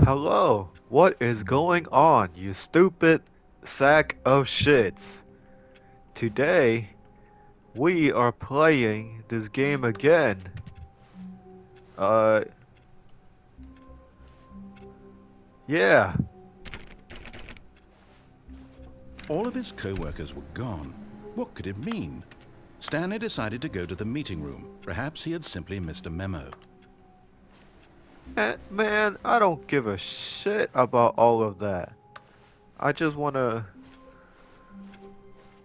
Hello, what is going on, you stupid sack of shits? Today, we are playing this game again. Uh, yeah. All of his co-workers were gone. What could it mean? Stanley decided to go to the meeting room. Perhaps he had simply missed a memo. Man, I don't give a shit about all of that. I just wanna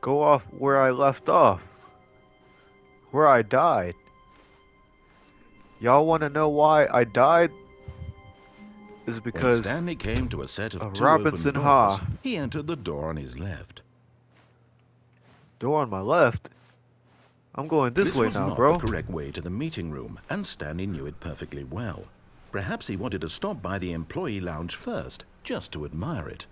go off where I left off. Where I died. Y'all wanna know why I died? Is When because Stanley came to a set of two Robinson open doors, Ha. he entered the door on his left. Door on my left. I'm going this way was now, not bro. the correct way to the meeting room, and Stanley knew it perfectly well. Perhaps he wanted to stop by the employee lounge first, just to admire it.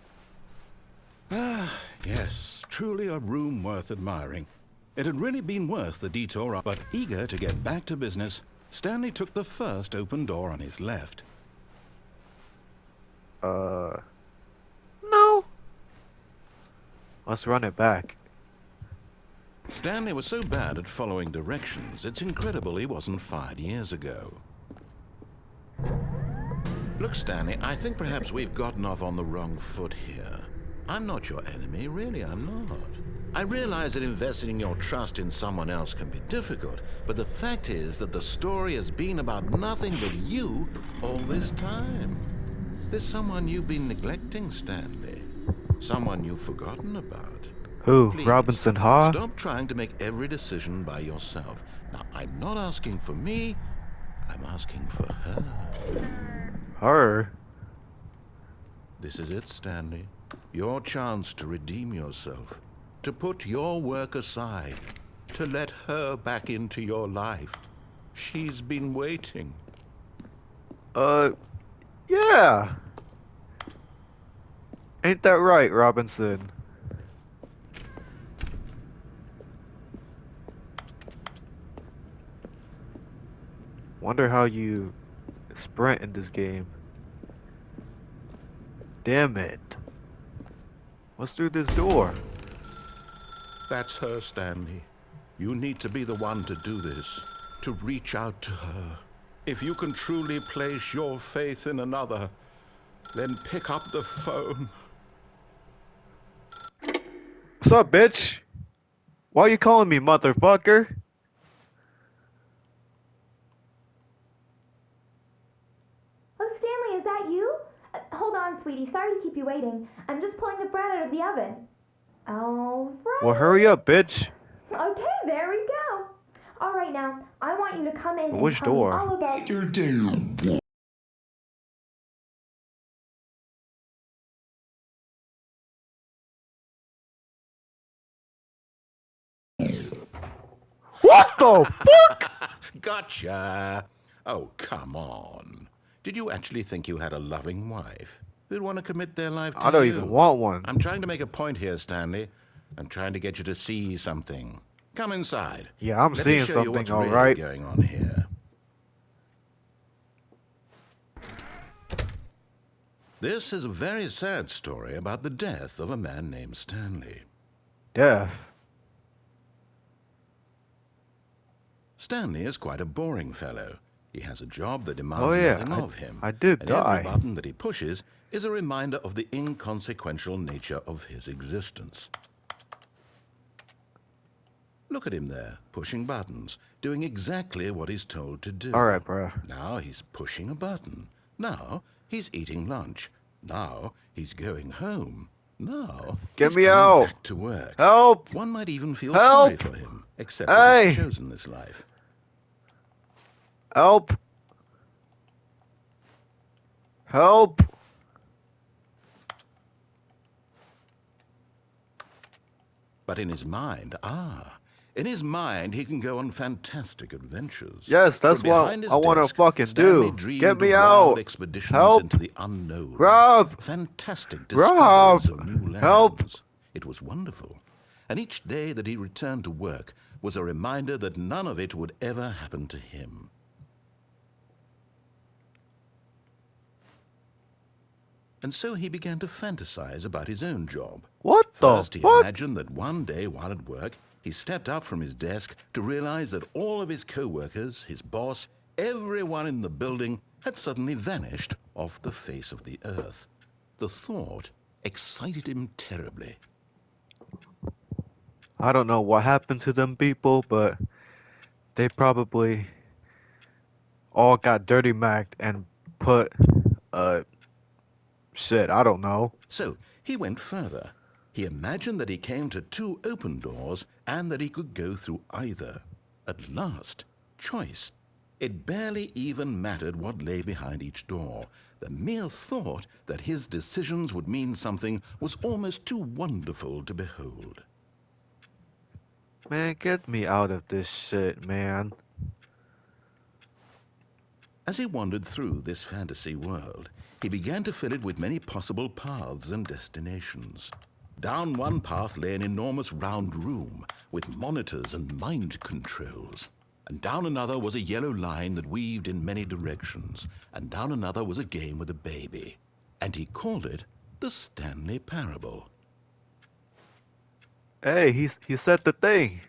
Ah, yes, truly a room worth admiring. It had really been worth the detour, but eager to get back to business, Stanley took the first open door on his left. No. Let's run it back. Stanley was so bad at following directions, it's incredible he wasn't fired years ago. Look, Stanley, I think perhaps we've gotten off on the wrong foot here. I'm not your enemy, really, I'm not. I realize that investing your trust in someone else can be difficult, but the fact is that the story has been about nothing but you all this time. There's someone you've been neglecting, Stanley. Someone you've forgotten about. Who? Please, Robinson Ha? stop trying to make every decision by yourself. Now, I'm not asking for me, I'm asking for her. Her? This is it, Stanley. Your chance to redeem yourself. To put your work aside. To let her back into your life. She's been waiting. Yeah. Ain't that right, Robinson? Wonder how you sprint in this game. Damn it. What's through this door? That's her, Stanley. You need to be the one to do this. To reach out to her. If you can truly place your faith in another, then pick up the phone. What's up, bitch? Why you calling me, motherfucker? Oh, Stanley, is that you? Hold on, sweetie. Sorry to keep you waiting. I'm just pulling the bread out of the oven. All right. Well, hurry up, bitch. Okay, there we go. All right, now, I want you to come in Which and tell door? me all about your day. What the fuck? Gotcha! Oh, come on. Did you actually think you had a loving wife who'd want to commit their life to you? I don't even want one. I'm trying to make a point here, Stanley. I'm trying to get you to see something. Come inside. Yeah, I'm Let seeing me show you something, what's really alright. going on here. This is a very sad story about the death of a man named Stanley. Death. Stanley is quite a boring fellow. He has a job that demands Oh yeah, nothing of him. I did and die. every button that he pushes is a reminder of the inconsequential nature of his existence. Look at him there, pushing buttons, doing exactly what he's told to do. Alright, bruh. Now he's pushing a button. Now he's eating lunch. Now he's going home. Now Get he's me coming out. back to work. Help! One might even feel Help! sorry for him, except that Hey! he's chosen this life. Help! Help! But in his mind, in his mind, he can go on fantastic adventures. Yes, that's From what behind his I want to desk, fucking Stanley do. dreamed Get me of wild out! expeditions Help! into the unknown. Rob! Fantastic Rob! discoveries of new lands. Help! It was wonderful. And each day that he returned to work was a reminder that none of it would ever happen to him. and so he began to fantasize about his own job. What First, the he fuck? imagined that one day while at work, he stepped up from his desk to realize that all of his co-workers, his boss, everyone in the building had suddenly vanished off the face of the earth. The thought excited him terribly. I don't know what happened to them people, but they probably all got dirty macked and put, shit, I don't know. So he went further. He imagined that he came to two open doors and that he could go through either. At last, choice. It barely even mattered what lay behind each door. The mere thought that his decisions would mean something was almost too wonderful to behold. Man, get me out of this shit, man. As he wandered through this fantasy world, he began to fill it with many possible paths and destinations. Down one path lay an enormous round room with monitors and mind controls. And down another was a yellow line that weaved in many directions. And down another was a game with a baby. And he called it the Stanley Parable. Hey, he said the thing.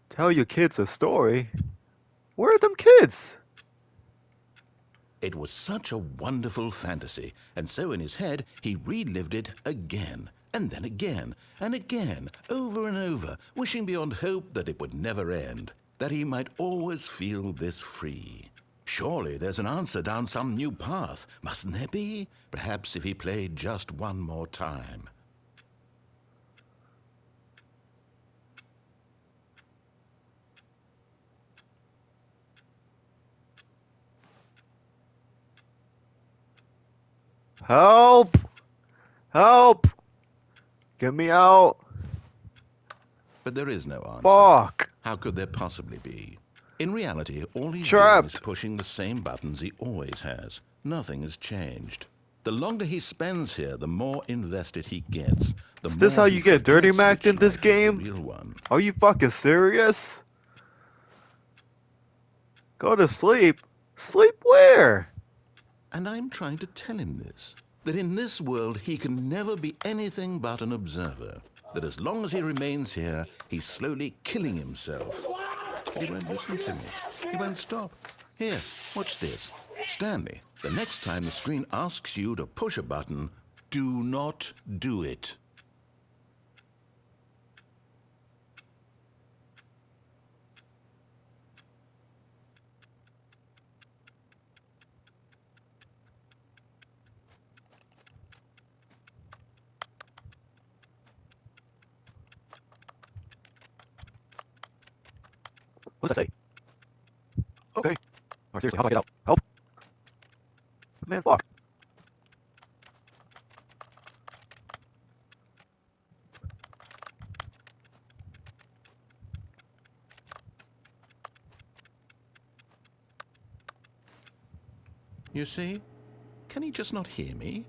Tell your kids a story? Where are them kids? It was such a wonderful fantasy, and so in his head he relived it again, and then again, and again, over and over, wishing beyond hope that it would never end, that he might always feel this free. Surely there's an answer down some new path, mustn't there be? Perhaps if he played just one more time. Help! Help! Get me out! But there is no answer. Fuck! How could there possibly be? In reality, all he's Trapped. doing is pushing the same buttons he always has. Nothing has changed. The longer he spends here, the more invested he gets. The Is this more how he you get dirty forgets macked which in this life is the game? real one. Are you fucking serious? Go to sleep? Sleep where? And I'm trying to tell him this, that in this world he can never be anything but an observer, that as long as he remains here, he's slowly killing himself. But he won't listen to me. He won't stop. Here, watch this. Stanley, the next time the screen asks you to push a button, do not do it. What does that say? Okay. Oh, seriously, how do I get out? Help! Man, fuck. You see? Can he just not hear me?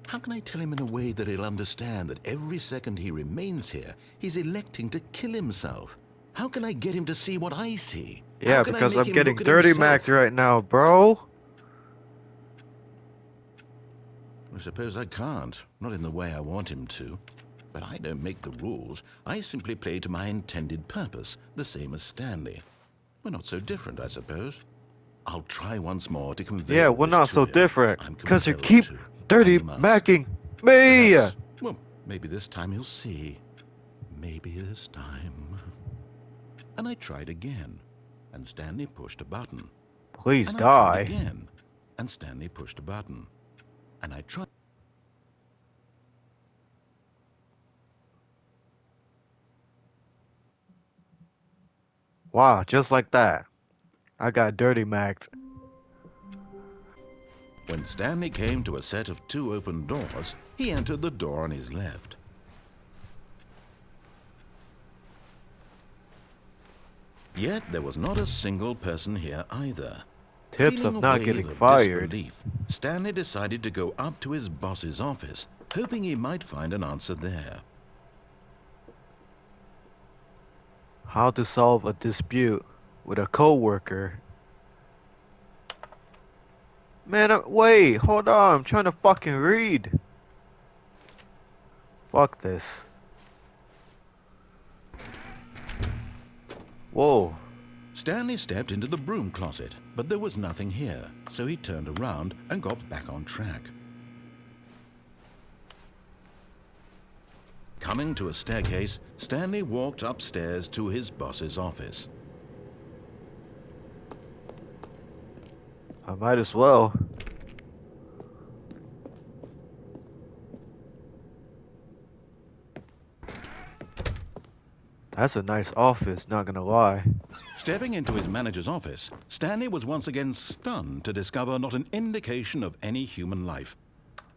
How can I tell him in a way that he'll understand that every second he remains here, he's electing to kill himself? How can I get him to see what I see? Yeah, How can I because make I'm him getting look at dirty himself? macked right now, bro. I suppose I can't, not in the way I want him to. But I don't make the rules. I simply play to my intended purpose, the same as Stanley. We're not so different, I suppose. I'll try once more to convey Yeah, all we're this not to so him. different. I'm Because you compelled keep to. dirty I must. macking me. Perhaps, well, maybe this time he'll see. Maybe this time. And I tried again, and Stanley pushed a button. Please And I tried die. again, and Stanley pushed a button. And I tried. Wow, just like that. I got dirty macked. When Stanley came to a set of two open doors, he entered the door on his left. Yet there was not a single person here either. Tips Feeling of a not wave getting of fired. disbelief, Stanley decided to go up to his boss's office, hoping he might find an answer there. How to solve a dispute with a coworker. Man, wait, hold on. I'm trying to fucking read. Fuck this. Whoa. Stanley stepped into the broom closet, but there was nothing here, so he turned around and got back on track. Coming to a staircase, Stanley walked upstairs to his boss's office. I might as well. That's a nice office, not gonna lie. Stepping into his manager's office, Stanley was once again stunned to discover not an indication of any human life.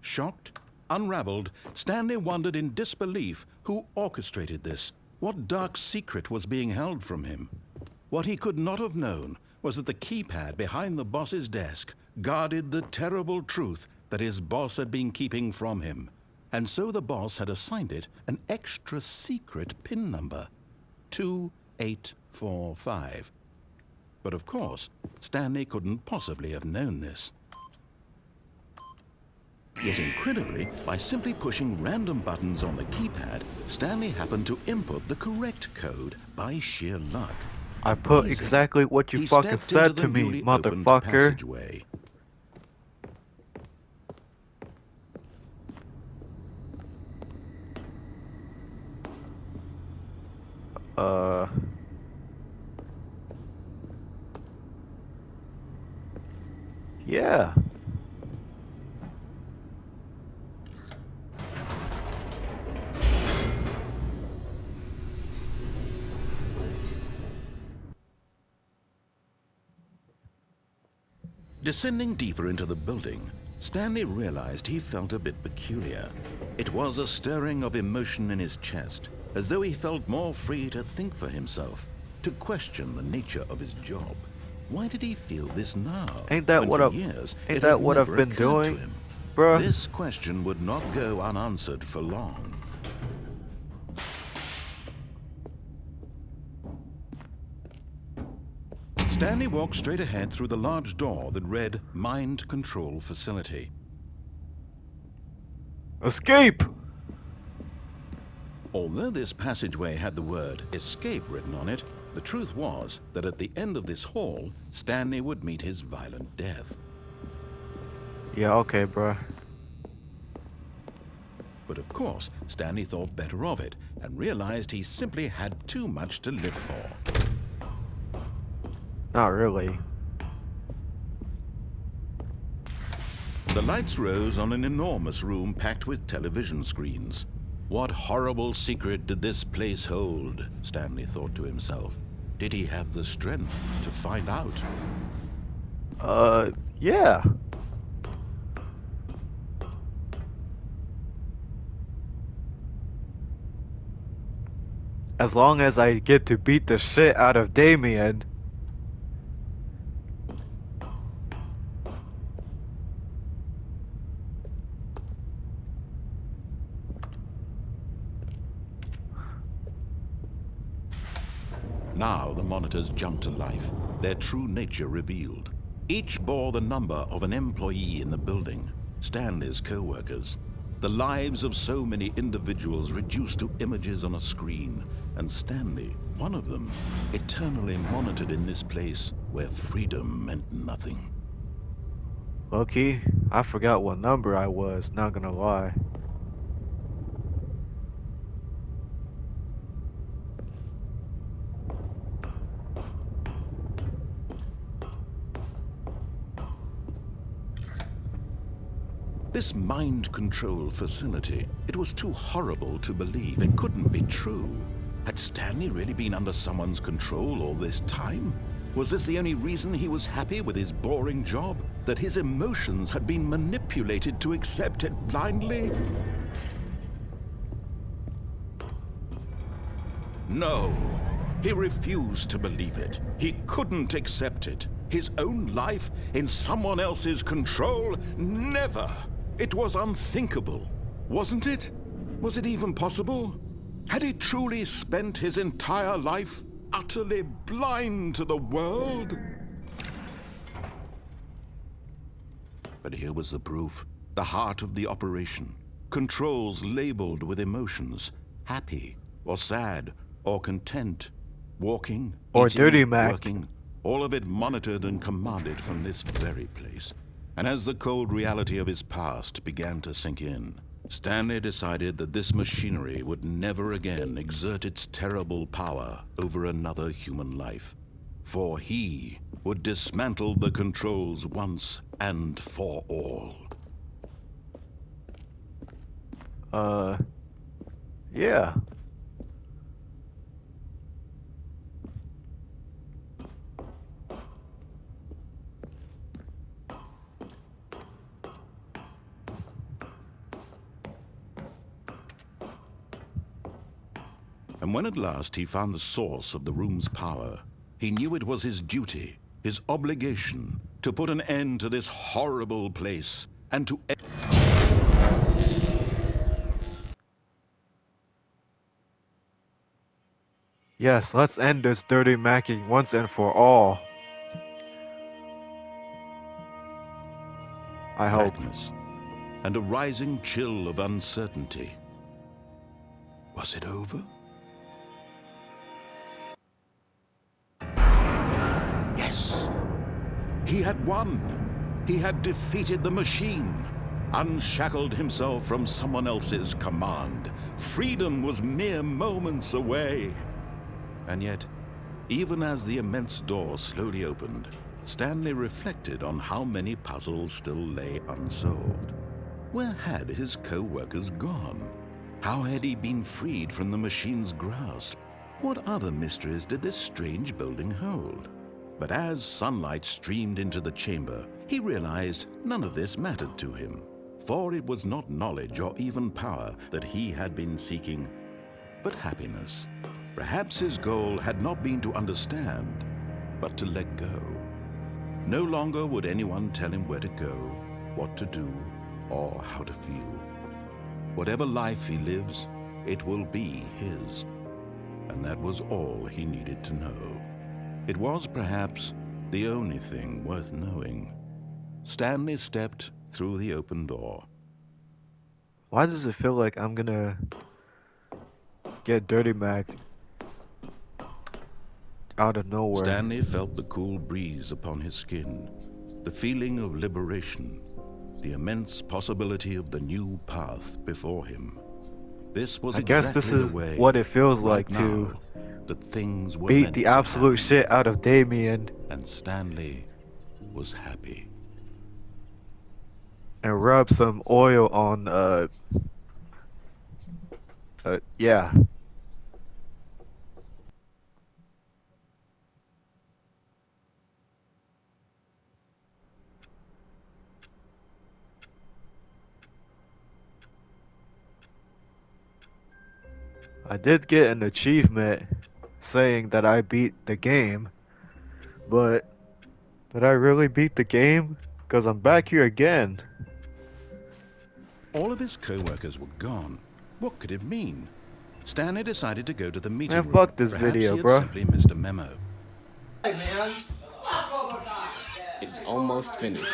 Shocked, unraveled, Stanley wondered in disbelief who orchestrated this. What dark secret was being held from him? What he could not have known was that the keypad behind the boss's desk guarded the terrible truth that his boss had been keeping from him. And so the boss had assigned it an extra secret PIN number, 2845. But of course, Stanley couldn't possibly have known this. Yet incredibly, by simply pushing random buttons on the keypad, Stanley happened to input the correct code by sheer luck. I put Amazing. exactly what you He fucking stepped into said the to me, newly opened motherfucker. passageway. Yeah. Descending deeper into the building, Stanley realized he felt a bit peculiar. It was a stirring of emotion in his chest, as though he felt more free to think for himself, to question the nature of his job. Why did he feel this now? Ain't that when what for I've- years ain't it that had what I've never been occurred to doing? him? Bruh. This question would not go unanswered for long. Stanley walked straight ahead through the large door that read Mind Control Facility. Escape! Although this passageway had the word escape written on it, the truth was that at the end of this hall, Stanley would meet his violent death. Yeah, okay, bruh. But of course, Stanley thought better of it and realized he simply had too much to live for. Not really. The lights rose on an enormous room packed with television screens. What horrible secret did this place hold? Stanley thought to himself. Did he have the strength to find out? Yeah. As long as I get to beat the shit out of Damien. Now the monitors jumped to life, their true nature revealed. Each bore the number of an employee in the building, Stanley's co-workers. The lives of so many individuals reduced to images on a screen, and Stanley, one of them, eternally monitored in this place where freedom meant nothing. Low-key, I forgot what number I was, not gonna lie. This mind control facility, it was too horrible to believe. It couldn't be true. Had Stanley really been under someone's control all this time? Was this the only reason he was happy with his boring job? That his emotions had been manipulated to accept it blindly? No, he refused to believe it. He couldn't accept it. His own life in someone else's control? Never! It was unthinkable, wasn't it? Was it even possible? Had he truly spent his entire life utterly blind to the world? But here was the proof. The heart of the operation. Controls labeled with emotions. Happy, or sad, or content. Walking, Or eating, dirty Mac. working. All of it monitored and commanded from this very place. And as the cold reality of his past began to sink in, Stanley decided that this machinery would never again exert its terrible power over another human life. For he would dismantle the controls once and for all. Yeah. And when at last he found the source of the room's power, he knew it was his duty, his obligation, to put an end to this horrible place and to... Yes, let's end this dirty macking once and for all. I hope. Darkness and a rising chill of uncertainty. Was it over? Yes! He had won! He had defeated the machine, unshackled himself from someone else's command. Freedom was mere moments away. And yet, even as the immense door slowly opened, Stanley reflected on how many puzzles still lay unsolved. Where had his co-workers gone? How had he been freed from the machine's grasp? What other mysteries did this strange building hold? But as sunlight streamed into the chamber, he realized none of this mattered to him, for it was not knowledge or even power that he had been seeking, but happiness. Perhaps his goal had not been to understand, but to let go. No longer would anyone tell him where to go, what to do, or how to feel. Whatever life he lives, it will be his. And that was all he needed to know. It was perhaps the only thing worth knowing. Stanley stepped through the open door. Why does it feel like I'm gonna get dirty Mac out of nowhere? Stanley felt the cool breeze upon his skin, the feeling of liberation, the immense possibility of the new path before him. This was I guess exactly this is the way, what it feels right like to now, that things were beat meant the to absolute happen. shit out of Damien And Stanley was happy. and rub some oil on, yeah. I did get an achievement saying that I beat the game, but did I really beat the game? Because I'm back here again. All of his co-workers were gone. What could it mean? Stanley decided to go to the meeting Man, room. fuck this Perhaps video, he had bruh. simply missed a memo. Hey, man. It's almost finished.